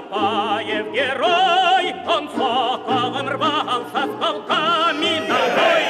Чапаев герой, он соколом рвался с полками на бой.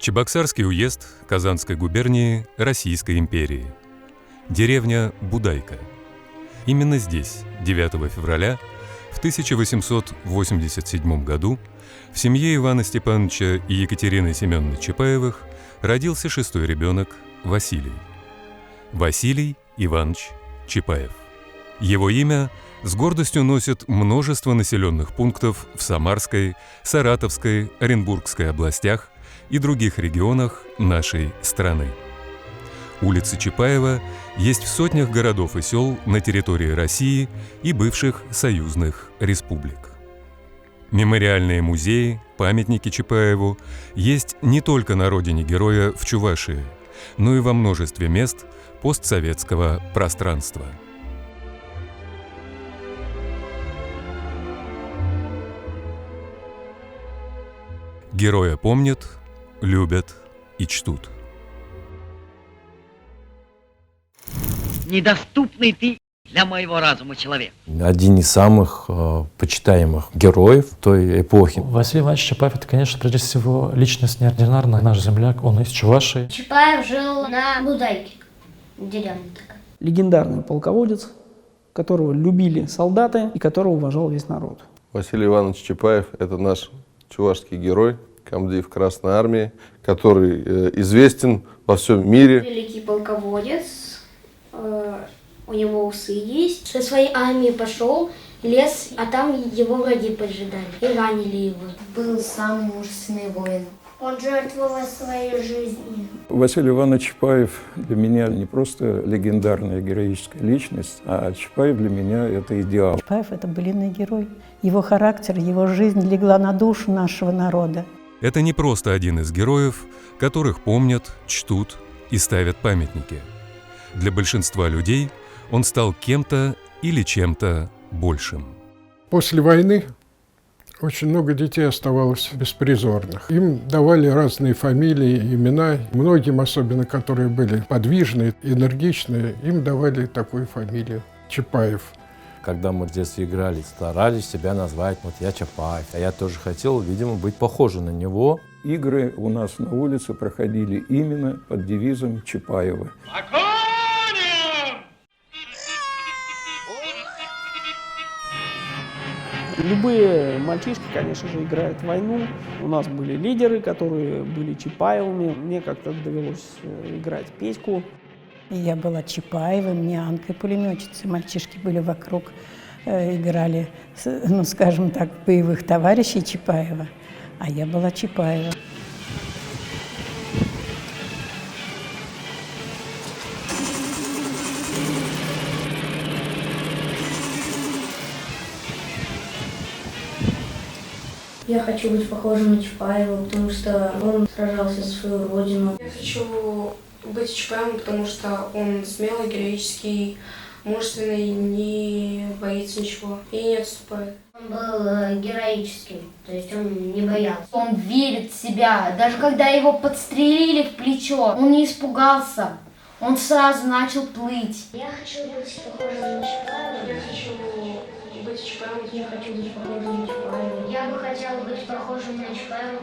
Чебоксарский уезд Казанской губернии Российской империи. Деревня Будайка. Именно здесь, 9 февраля, в 1887 году, в семье Ивана Степановича и Екатерины Семеновны Чапаевых родился шестой ребенок Василий. Василий Иванович Чапаев. Его имя с гордостью носит множество населенных пунктов в Самарской, Саратовской, Оренбургской областях и других регионах нашей страны. Улицы Чапаева есть в сотнях городов и сел на территории России и бывших союзных республик. Мемориальные музеи, памятники Чапаеву есть не только на родине героя в Чувашии, но и во множестве мест постсоветского пространства. Героя помнят, любят и чтут. Недоступный ты для моего разума человек. Один из самых почитаемых героев той эпохи. Василий Иванович Чапаев — это, конечно, прежде всего личность неординарная. Наш земляк, он из Чувашии. Чапаев жил на Будайке, деревня такая. Легендарный полководец, которого любили солдаты и которого уважал весь народ. Василий Иванович Чапаев – это наш чувашский герой, комдив Красной Армии, который известен во всем мире. Великий полководец, у него усы есть. Со своей армией пошел, лес, а там его враги поджидали и ранили его. Был самый мужественный воин. Он жертвовал своей жизнью. Василий Иванович Чапаев для меня не просто легендарная героическая личность, а Чапаев для меня – это идеал. Чапаев – это былинный герой. Его характер, его жизнь легла на душу нашего народа. Это не просто один из героев, которых помнят, чтут и ставят памятники. Для большинства людей он стал кем-то или чем-то большим. После войны очень много детей оставалось беспризорных. Им давали разные фамилии, имена. Многим, особенно которые были подвижные, энергичные, им давали такую фамилию – Чапаев. Когда мы в детстве играли, старались себя назвать, вот я Чапаев. А я тоже хотел, видимо, быть похожим на него. Игры у нас на улице проходили именно под девизом Чапаева. Любые мальчишки, конечно же, играют в войну. У нас были лидеры, которые были Чапаевыми. Мне как-то довелось играть Петьку. И я была Чапаевым, Нянкой, пулеметчицей. Мальчишки были вокруг, играли, ну, скажем так, боевых товарищей Чапаева. А я была Чапаева. Я хочу быть похожим на Чапаева, потому что он сражался за свою родину. Я хочу быть Чапаевым, потому что он смелый, героический, мужественный, не боится ничего и не отступает. Он был героическим, то есть он не боялся. Он верит в себя. Даже когда его подстрелили в плечо, он не испугался. Он сразу начал плыть. Я хочу быть похожим на Чапаева. Я хочу быть Чапаевым. Я хочу быть похожим на Чапаева. Я бы хотела быть похожим на Чапаева.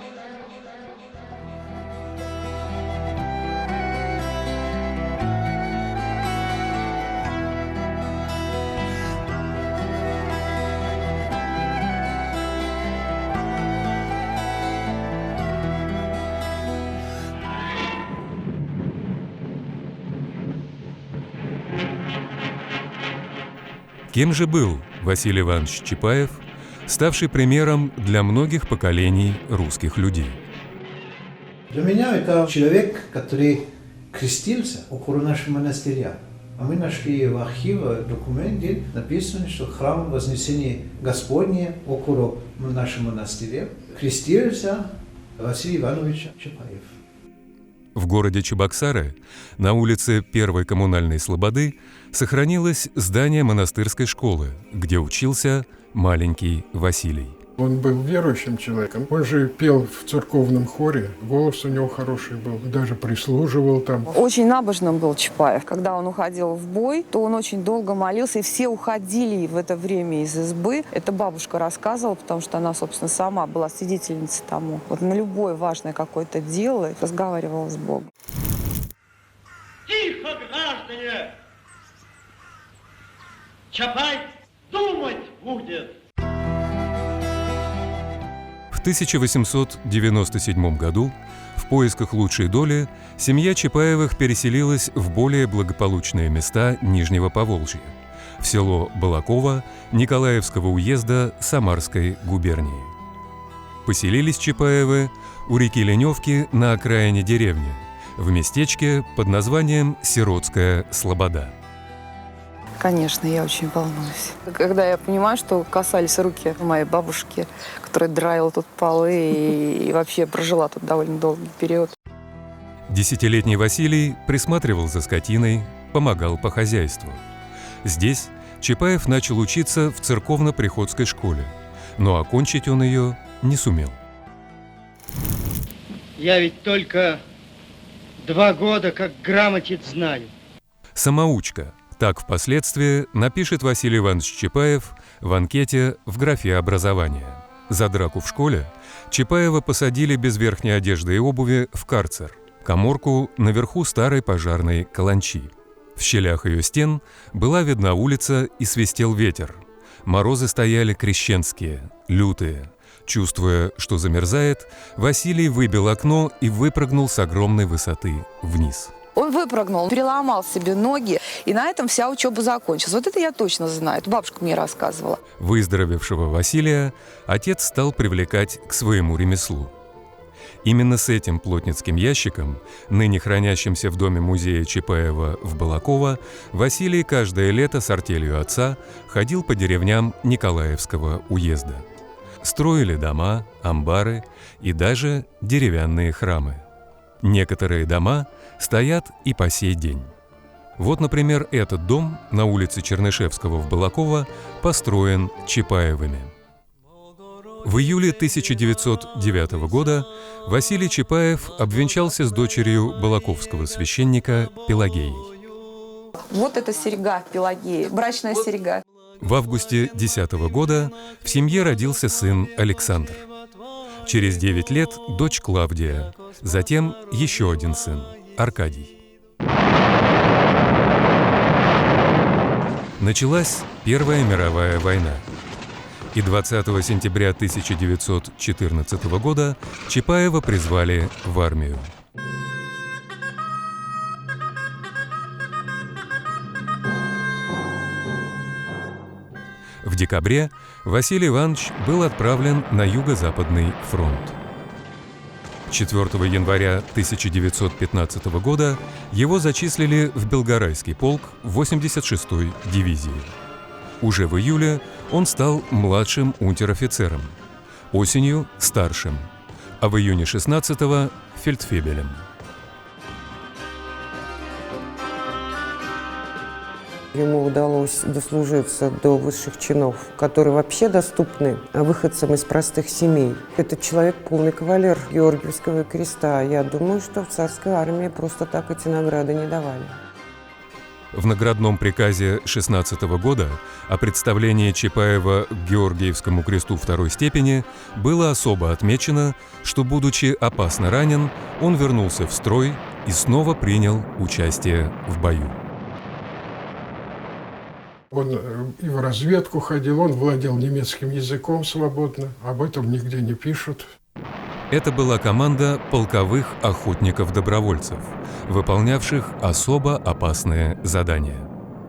Кем же был Василий Иванович Чапаев, ставший примером для многих поколений русских людей? Для меня это человек, который крестился около нашего монастыря. А мы нашли в архиве документы, написано, что храм Вознесения Господня около нашего монастыря крестился Василий Иванович Чапаев. В городе Чебоксары на улице Первой коммунальной слободы сохранилось здание монастырской школы, где учился маленький Василий. Он был верующим человеком. Он же пел в церковном хоре. Голос у него хороший был. Даже прислуживал там. Очень набожным был Чапаев. Когда он уходил в бой, то он очень долго молился. И все уходили в это время из избы. Это бабушка рассказывала, потому что она, собственно, сама была свидетельницей тому. Вот на любое важное какое-то дело разговаривала с Богом. Тихо, граждане! Чапай думать будет! В 1897 году в поисках лучшей доли семья Чапаевых переселилась в более благополучные места Нижнего Поволжья, в село Балаково Николаевского уезда Самарской губернии. Поселились Чапаевы у реки Леневки на окраине деревни, в местечке под названием Сиротская Слобода. Конечно, я очень волнуюсь. Когда я понимаю, что касались руки моей бабушки, которая драила тут полы и вообще прожила тут довольно долгий период. Десятилетний Василий присматривал за скотиной, помогал по хозяйству. Здесь Чапаев начал учиться в церковно-приходской школе, но окончить он ее не сумел. Я ведь только 2 года как грамоте знаю. Самоучка. Так впоследствии напишет Василий Иванович Чапаев в анкете в графе образования. За драку в школе Чапаева посадили без верхней одежды и обуви в карцер, каморку наверху старой пожарной каланчи. В щелях ее стен была видна улица и свистел ветер. Морозы стояли крещенские, лютые. Чувствуя, что замерзает, Василий выбил окно и выпрыгнул с огромной высоты вниз. Он выпрыгнул, переломал себе ноги, и на этом вся учеба закончилась. Вот это я точно знаю, это бабушка мне рассказывала. Выздоровевшего Василия отец стал привлекать к своему ремеслу. Именно с этим плотницким ящиком, ныне хранящимся в доме-музея Чапаева в Балаково, Василий каждое лето с артелью отца ходил по деревням Николаевского уезда. Строили дома, амбары и даже деревянные храмы. Некоторые дома стоят и по сей день. Вот, например, этот дом на улице Чернышевского в Балаково построен Чапаевыми. В июле 1909 года Василий Чапаев обвенчался с дочерью балаковского священника Пелагеей. Вот это серьга Пелагеи, брачная серьга. В августе 2010 года в семье родился сын Александр. Через 9 лет дочь Клавдия, затем еще один сын Аркадий. Началась Первая мировая война. И 20 сентября 1914 года Чапаева призвали в армию. В декабре Василий Иванович был отправлен на Юго-Западный фронт. 4 января 1915 года его зачислили в Белгорайский полк 86-й дивизии. Уже в июле он стал младшим унтер-офицером, осенью – старшим, а в июне 16-го – фельдфебелем. Ему удалось дослужиться до высших чинов, которые вообще доступны выходцам из простых семей. Этот человек полный кавалер Георгиевского креста. Я думаю, что в царской армии просто так эти награды не давали. В наградном приказе 16 года о представлении Чапаева к Георгиевскому кресту второй степени было особо отмечено, что, будучи опасно ранен, он вернулся в строй и снова принял участие в бою. Он и в разведку ходил, он владел немецким языком свободно, об этом нигде не пишут. Это была команда полковых охотников-добровольцев, выполнявших особо опасные задания.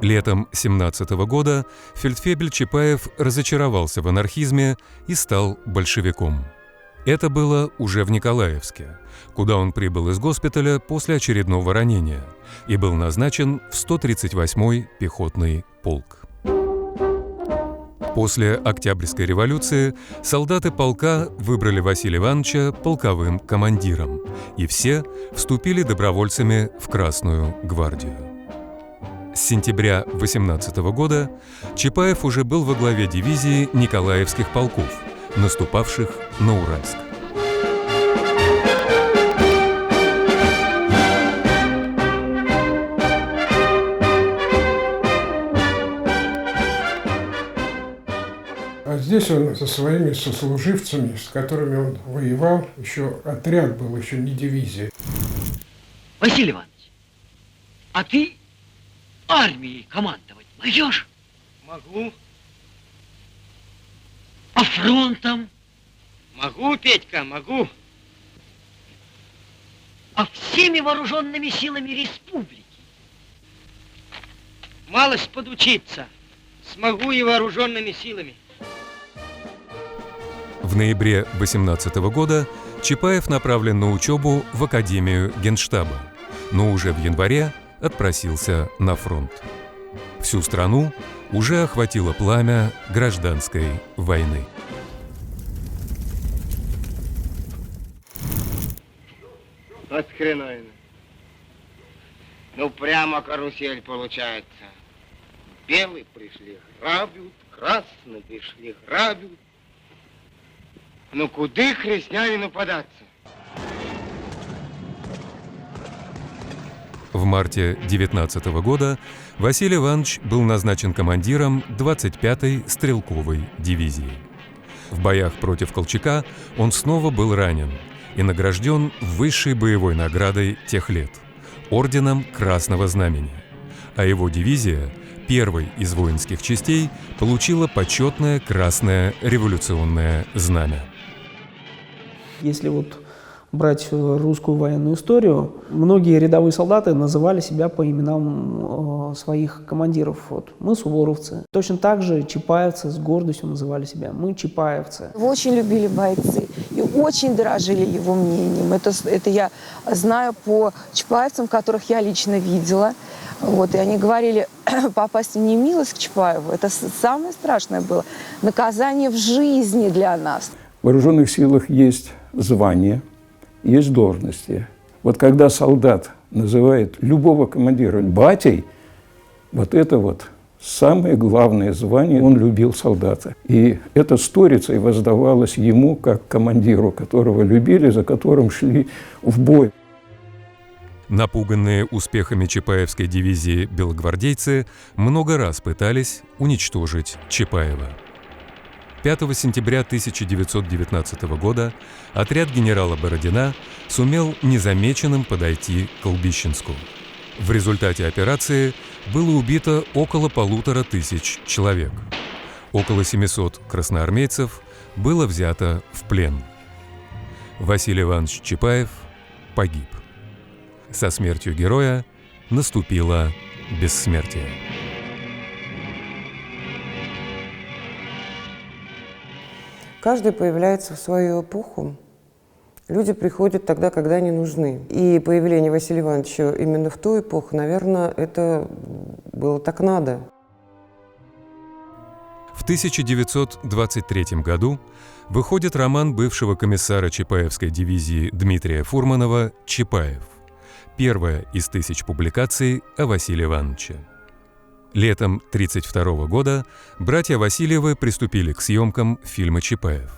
Летом 1917 года фельдфебель Чапаев разочаровался в анархизме и стал большевиком. Это было уже в Николаевске, куда он прибыл из госпиталя после очередного ранения и был назначен в 138-й пехотный полк. После Октябрьской революции солдаты полка выбрали Василия Ивановича полковым командиром, и все вступили добровольцами в Красную гвардию. С сентября 1818 года Чапаев уже был во главе дивизии Николаевских полков, наступавших на Уральск. А здесь он со своими сослуживцами, с которыми он воевал, еще отряд был, еще не дивизия. Василий Иванович, а ты армией командовать можешь? Могу. А фронтом? Могу, Петька, могу. А всеми вооруженными силами республики? Малость подучиться. Смогу и вооруженными силами. В ноябре 1818 года Чапаев направлен на учебу в Академию Генштаба, но уже в январе отпросился на фронт. Всю страну уже охватило пламя гражданской войны. Вот хреновина. Ну, прямо карусель получается. Белые пришли, грабят, красные пришли, грабят. Ну, куда христианину податься? В марте 1919 года Василий Иванович был назначен командиром 25-й стрелковой дивизии. В боях против Колчака он снова был ранен и награжден высшей боевой наградой тех лет – орденом Красного Знамени, а его дивизия, первой из воинских частей, получила почетное Красное революционное знамя. Если вот брать русскую военную историю, многие рядовые солдаты называли себя по именам своих командиров. Вот, мы суворовцы. Точно так же чапаевцы с гордостью называли себя. Мы чапаевцы. Его очень любили бойцы и очень дорожили его мнением. Это я знаю по чапаевцам, которых я лично видела. Вот, и они говорили, попасть в немилость к Чапаеву, это самое страшное было. Наказание в жизни для нас. В вооруженных силах есть звания, есть должности. Вот когда солдат называет любого командира батей, вот это вот самое главное звание, он любил солдата. И это сторицей воздавалось ему как командиру, которого любили, за которым шли в бой. Напуганные успехами Чапаевской дивизии белогвардейцы много раз пытались уничтожить Чапаева. 5 сентября 1919 года отряд генерала Бородина сумел незамеченным подойти к Колбищенску. В результате операции было убито около 1500 человек. Около 700 красноармейцев было взято в плен. Василий Иванович Чапаев погиб. Со смертью героя наступило бессмертие. Каждый появляется в свою эпоху. Люди приходят тогда, когда они нужны. И появление Василия Ивановича именно в ту эпоху, наверное, это было так надо. В 1923 году выходит роман бывшего комиссара Чапаевской дивизии Дмитрия Фурманова «Чапаев». Первая из 1000 публикаций о Василии Ивановиче. Летом 1932 года братья Васильевы приступили к съемкам фильма «Чапаев».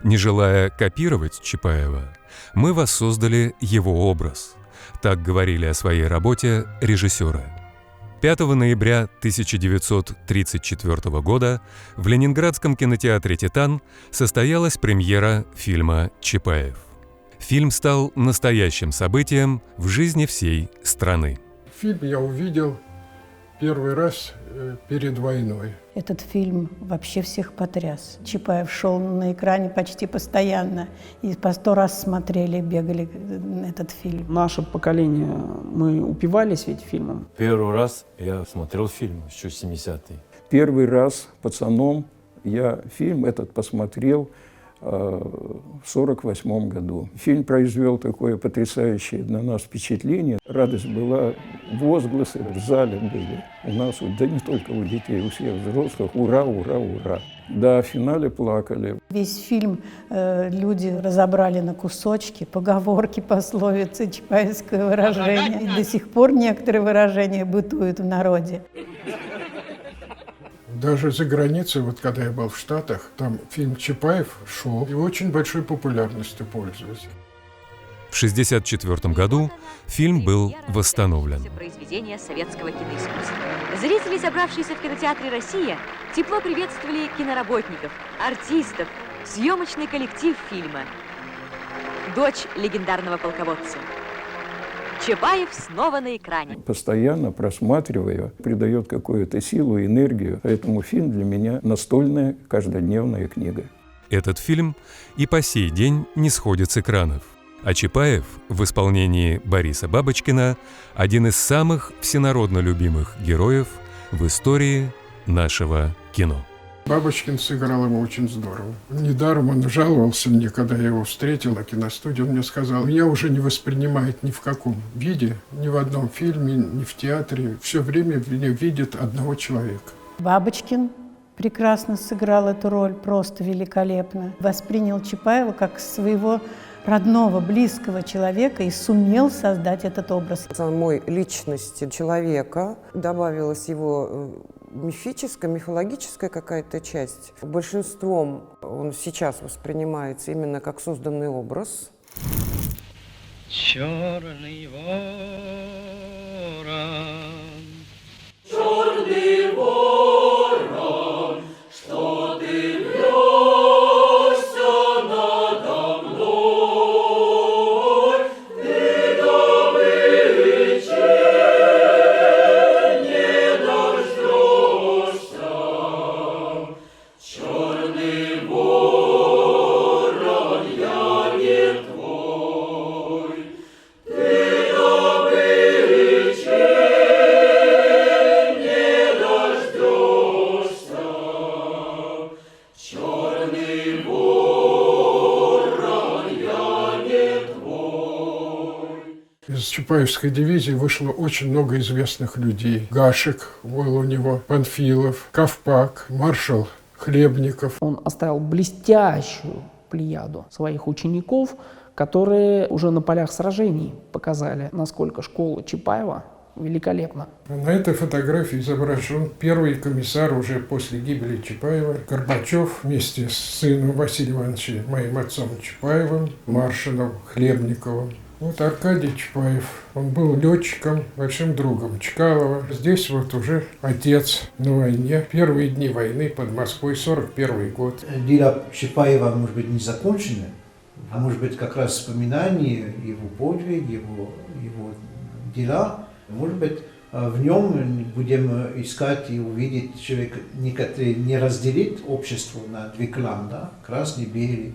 Не желая копировать Чапаева, мы воссоздали его образ. Так говорили о своей работе режиссеры. 5 ноября 1934 года в Ленинградском кинотеатре «Титан» состоялась премьера фильма «Чапаев». Фильм стал настоящим событием в жизни всей страны. Фильм я увидел первый раз перед войной. Этот фильм вообще всех потряс. Чапаев шел на экране почти постоянно. И по 100 раз смотрели, бегали этот фильм. Наше поколение, мы упивались ведь фильмом. Первый раз я смотрел фильм еще 70-е. Первый раз пацаном я фильм этот посмотрел в 1948 году. Фильм произвел такое потрясающее на нас впечатление. Радость была, возгласы в зале были. У нас, да не только у детей, у всех взрослых. Ура, ура, ура. Да, в финале плакали. Весь фильм люди разобрали на кусочки, поговорки, пословицы, чапаевское выражение. И до сих пор некоторые выражения бытуют в народе. Даже за границей, вот когда я был в Штатах, там фильм Чапаев шел и очень большой популярностью пользуется. В 1964 году фильм был восстановлен. Произведения советского киноискусства. Зрители, собравшиеся в кинотеатре «Россия», тепло приветствовали киноработников, артистов, съемочный коллектив фильма. Дочь легендарного полководца. Чапаев снова на экране. Постоянно просматривая, придает какую-то силу и энергию. Поэтому фильм для меня настольная каждодневная книга. Этот фильм и по сей день не сходит с экранов. А Чапаев в исполнении Бориса Бабочкина один из самых всенародно любимых героев в истории нашего кино. Бабочкин сыграл его очень здорово. Недаром он жаловался мне, когда я его встретил на киностудии. Он мне сказал, меня уже не воспринимает ни в каком виде, ни в одном фильме, ни в театре. Все время меня видит одного человека. Бабочкин прекрасно сыграл эту роль, просто великолепно. Воспринял Чапаева как своего родного, близкого человека и сумел создать этот образ. В самой личности человека добавилась его мифическая, мифологическая какая-то часть. Большинством он сейчас воспринимается именно как созданный образ. Черный ворон. Черный ворон, что ты вьешься надо мной, ты добычи не дождешься. Черный ворон, я не твой, ты добычи не дождешься. Черный ворон, я не твой. Из Чапаевской дивизии вышло очень много известных людей. Гашек был у него, Панфилов, Ковпак, маршал Хлебников. Он оставил блестящую плеяду своих учеников, которые уже на полях сражений показали, насколько школа Чапаева великолепна. На этой фотографии изображен первый комиссар уже после гибели Чапаева, Горбачев, вместе с сыном Василием Ивановичем, моим отцом Чапаевым, маршалом Хлебниковым. Вот Аркадий Чапаев, он был летчиком, большим другом Чкалова. Здесь вот уже отец на войне. Первые дни войны под Москвой, 1941 год. Дела Чапаева, может быть, не закончены, а может быть, как раз вспоминание его подвиг, его дела. Может быть, в нем будем искать и увидеть человека, который не разделит общество на две кланы, да? Красный, белый,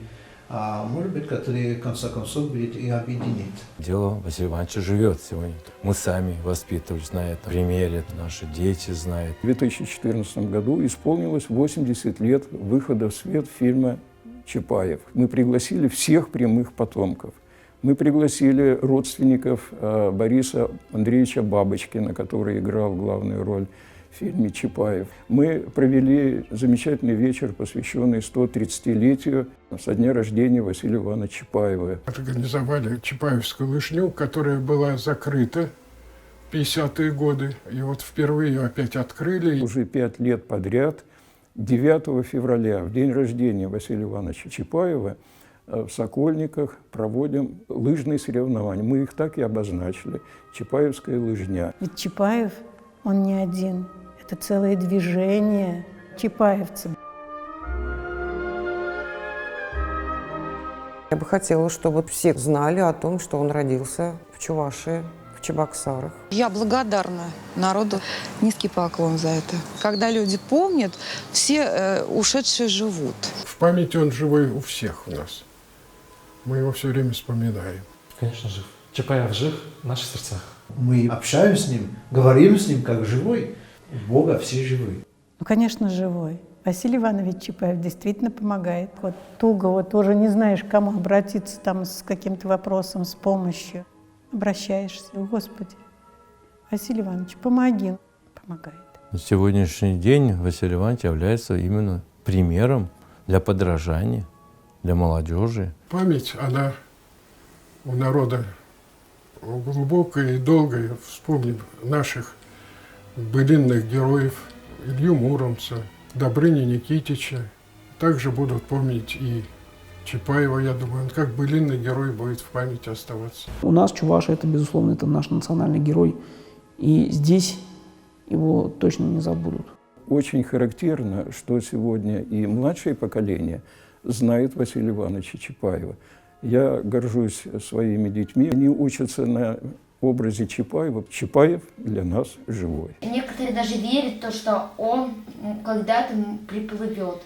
а может быть, который в конце концов будет и объединит. Дело Василия Ивановича живет сегодня. Мы сами воспитывались на этом примере, наши дети знают. В 2014 году исполнилось 80 лет выхода в свет фильма «Чапаев». Мы пригласили всех прямых потомков. Мы пригласили родственников Бориса Андреевича Бабочкина, который играл главную роль в фильме «Чапаев». Мы провели замечательный вечер, посвященный 130-летию со дня рождения Василия Ивановича Чапаева. Организовали Чапаевскую лыжню, которая была закрыта в 50-е годы. И вот впервые ее опять открыли. Уже 5 лет подряд, 9 февраля, в день рождения Василия Ивановича Чапаева, в Сокольниках проводим лыжные соревнования. Мы их так и обозначили. Чапаевская лыжня. Ведь Чапаев, он не один. Это целое движение чапаевцев. Я бы хотела, чтобы все знали о том, что он родился в Чувашии, в Чебоксарах. Я благодарна народу. Низкий поклон за это. Когда люди помнят, все ушедшие живут. В памяти он живой у всех у нас. Мы его все время вспоминаем. Конечно, жив. Чапаев жив в наших сердцах. Мы общаемся с ним, говорим с ним как живой. У Бога все живые. Ну, конечно, живой. Василий Иванович Чапаев действительно помогает. Вот туго, вот уже не знаешь, к кому обратиться там с каким-то вопросом, с помощью. Обращаешься, Господи, Василий Иванович, помоги. Помогает. На сегодняшний день Василий Иванович является именно примером для подражания, для молодежи. Память, она у народа глубокая и долгая. Вспомним наших былинных героев Илью Муромца, Добрыню Никитича. Также будут помнить и Чапаева, я думаю, он как былинный герой будет в памяти оставаться. У нас чуваши, это, безусловно, это наш национальный герой. И здесь его точно не забудут. Очень характерно, что сегодня и младшее поколение знает Василия Ивановича Чапаева. Я горжусь своими детьми. Они учатся на образе Чапаева. Чапаев для нас живой. Некоторые даже верят в то, что он когда-то приплывет.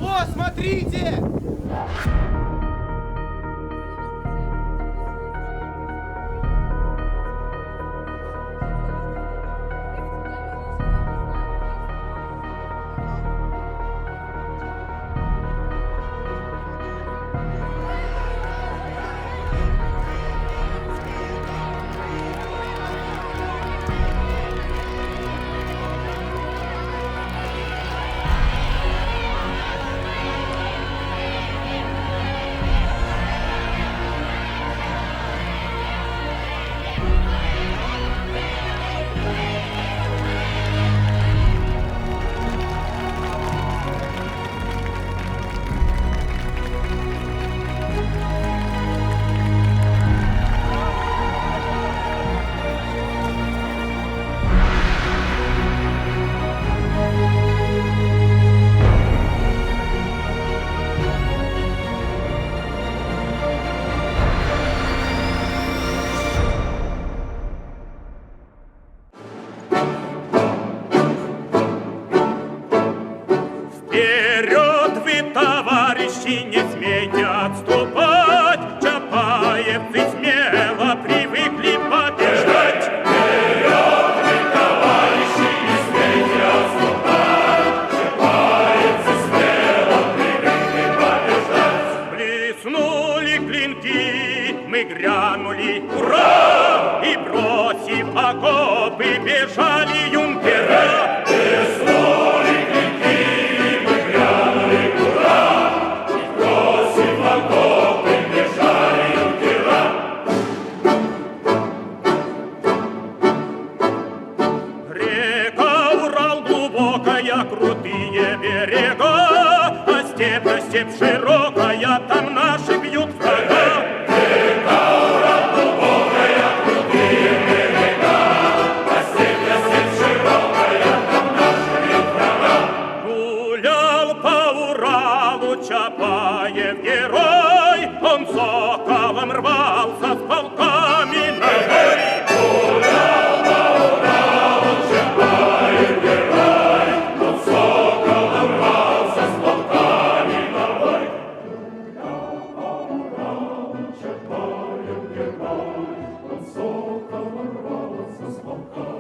О, смотрите! Вперед вы, товарищи, не смейте отступать, чапаевцы смело привыкли побеждать. Вперед вы, товарищи, не смейте отступать, чапаевцы смело привыкли побеждать. Блеснули клинки, мы грянули «Ура!» и, бросив окопы, бежали юнкера. Блеснули клинки, мы грянули «Ура!» и, бросив окопы, бежали юнкера. степь широкая, там наши бьют врага. Гулял по Уралу Чапаев герой, он соколом рвался с полками на бой. Гулял по Уралу Чапаев герой, он соколом рвался с полками на бой. Гулял по Уралу Чапаев герой, он соколом рвался с полками.